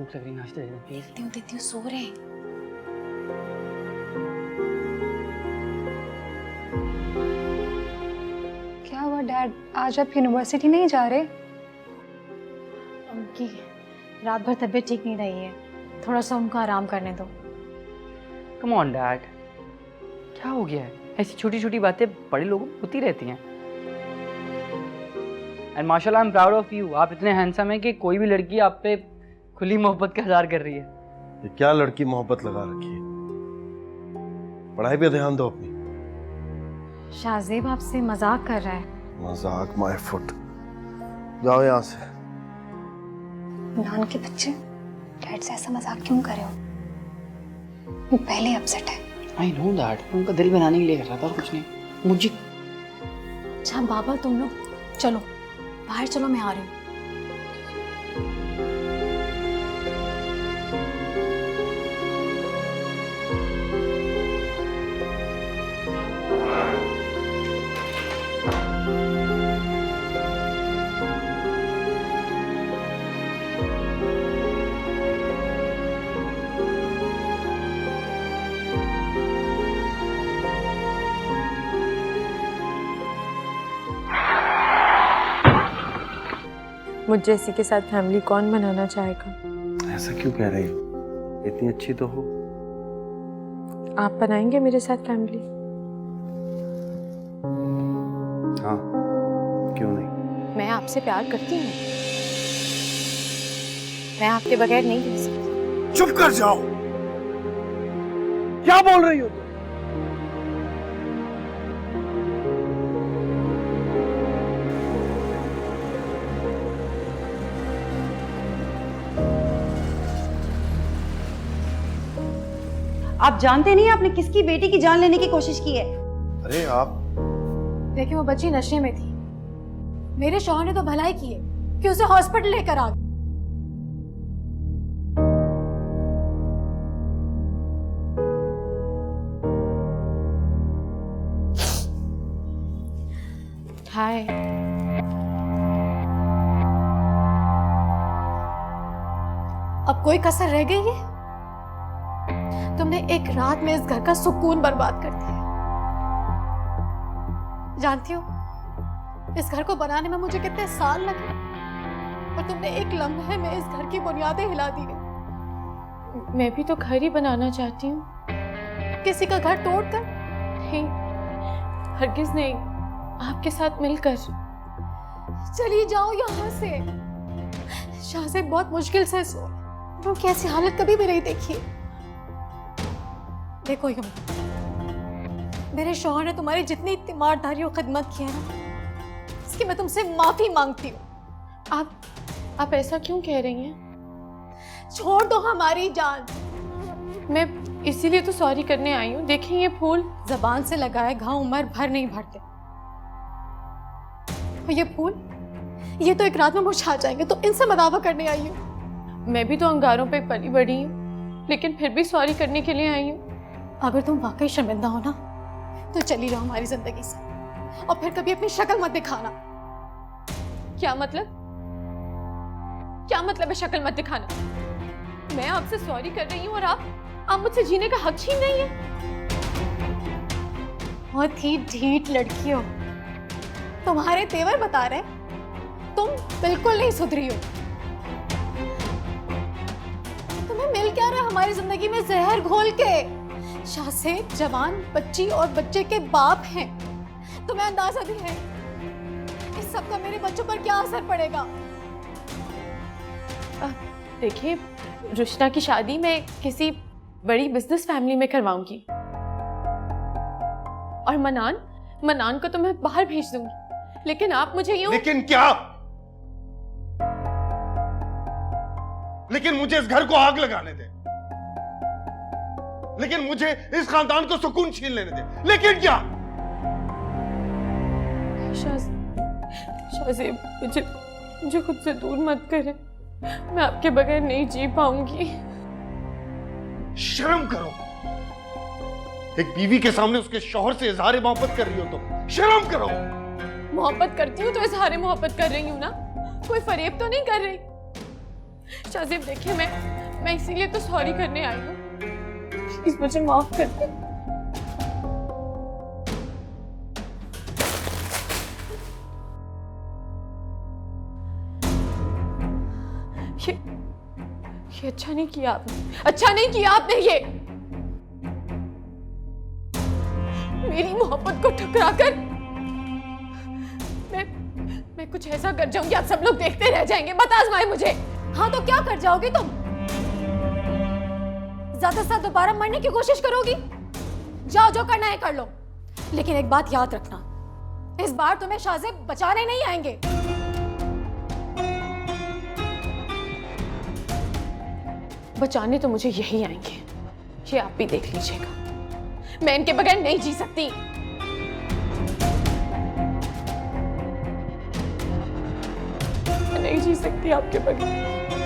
भूख लग रही है, नाश्ता दे दो प्लीज। देती हूँ, सो रहे हैं। क्या हुआ डैड, आज आप यूनिवर्सिटी नहीं जा रहे? उनकी रात भर तबीयत ठीक नहीं रही है, थोड़ा सा उनको आराम करने दो। कम ऑन डैड, क्या हो गया है? ऐसी छोटी छोटी बातें बड़े लोगों को होती रहती हैं। एंड माशाल्लाह I am proud of you. आप इतने हैंडसम हैं कि कोई भी लड़की आप पे खुली मोहब्बत का इज़हार कर रही है। ये क्या लड़की मोहब्बत लगा रखी है? पढ़ाई पे ध्यान दो अपनी। शाहजेब आपसे मजाक कर रहा है। मजाक माय फुट, जाओ यहाँ से। नान के बच्चे, डैड से ऐसा मजाक क्यों कर रहे हो? वो पहले अपसेट है। आई नो दैट, उनका दिल बनाने के लिए कर रहा था और कुछ नहीं। मुझे अच्छा बाबा, तुम लोग चलो बाहर, चलो मैं आ रही हूँ। मुझ जैसी के साथ फैमिली कौन बनाना चाहेगा? ऐसा क्यों कह रही हो? इतनी अच्छी तो हो। आप बनाएंगे मेरे साथ फैमिली? हाँ, क्यों नहीं। मैं आपसे प्यार करती हूँ, मैं आपके बगैर नहीं रह सकती। चुप कर जाओ। क्या बोल रही हो तुम? आप जानते नहीं आपने किसकी बेटी की जान लेने की कोशिश की है। अरे आप, देखिए वो बच्ची नशे में थी, मेरे शौहर ने तो भलाई की है कि उसे हॉस्पिटल लेकर आ गए। हाय, अब कोई कसर रह गई है? तुमने एक रात में इस घर का सुकून बर्बाद कर दिया। जानती हो इस घर को बनाने में मुझे कितने साल लगे, और तुमने एक लम्हे में इस घर की बुनियादें हिला दी है। मैं भी तो घर ही बनाना चाहती हूँ। किसी का घर तोड़कर? नहीं, हरगिज नहीं, आपके साथ मिलकर। चली जाओ यहाँ से। शाहजेब बहुत मुश्किल से उनकी ऐसी हालत कभी भी नहीं देखी। देखो यूं, मेरे शौहर ने तुम्हारी जितनी तीमारदारी और खिदमत की है ना, इसकी मैं तुमसे माफी मांगती हूँ। आप ऐसा क्यों कह रही हैं? छोड़ दो हमारी जान। मैं इसीलिए तो सॉरी करने आई हूँ। देखिए ये फूल, जबान से लगाए घाव उम्र भर नहीं भरते, और ये फूल, ये तो एक रात में मुरझा जाएंगे, तो इनसे मदावा करने आई हूँ। मैं भी तो अंगारों पे पली बड़ी हूँ, लेकिन फिर भी सॉरी करने के लिए आई हूँ। अगर तुम वाकई शर्मिंदा हो ना, तो चली जाओ हमारी जिंदगी से, और फिर कभी अपनी शक्ल मत दिखाना। क्या मतलब? क्या मतलब है शक्ल मत दिखाना? मैं आपसे सॉरी कर रही हूँ और आप मुझसे जीने का हक छीन रही हैं। बहुत ही ढीठ लड़की हो, तुम्हारे तेवर बता रहे, तुम बिल्कुल नहीं सुधरी हो। तुम्हें मिल क्या रहा है हमारी जिंदगी में जहर घोल के? शाहजेब जवान बच्ची और बच्चे के बाप हैं, तुम्हें अंदाजा भी है इस सब का मेरे बच्चों पर क्या असर पड़ेगा? देखिए, रुशना की शादी मैं किसी बड़ी बिजनेस फैमिली में करवाऊंगी, और मनान को तो मैं बाहर भेज दूंगी, लेकिन आप मुझे यूं। लेकिन क्या? लेकिन मुझे इस घर को आग लगाने दे, लेकिन मुझे इस खानदान को सुकून छीन लेने दे। लेकिन क्या? शाहजेब, मुझे खुद से दूर मत करें, मैं आपके बगैर नहीं जी पाऊंगी। शर्म करो, एक बीवी के सामने उसके शौहर से इजहार मोहब्बत कर रही हो तुम। शर्म करो। मोहब्बत करती हूँ तो इजहार मोहब्बत कर रही हूँ ना, कोई फरेब तो नहीं कर रही। शाहजेब देखिए, मैं इसीलिए तो सॉरी करने आई हूँ। प्लीज मुझे माफ कर दे। ये अच्छा नहीं किया आपने, अच्छा नहीं किया आपने ये। मेरी मोहब्बत को ठुकराकर मैं कुछ ऐसा कर जाऊंगी, आप सब लोग देखते रह जाएंगे। मत आजमाए मुझे। हाँ तो क्या कर जाओगी तुम? ज्यादा से दोबारा मरने की कोशिश करोगी? जाओ, जो करना है कर लो, लेकिन एक बात याद रखना, इस बार तुम्हें शाहजेब बचाने नहीं आएंगे। बचाने तो मुझे यही आएंगे, ये आप भी देख लीजिएगा। मैं इनके बगैर नहीं जी सकती। मैं नहीं जी सकती आपके बगैर।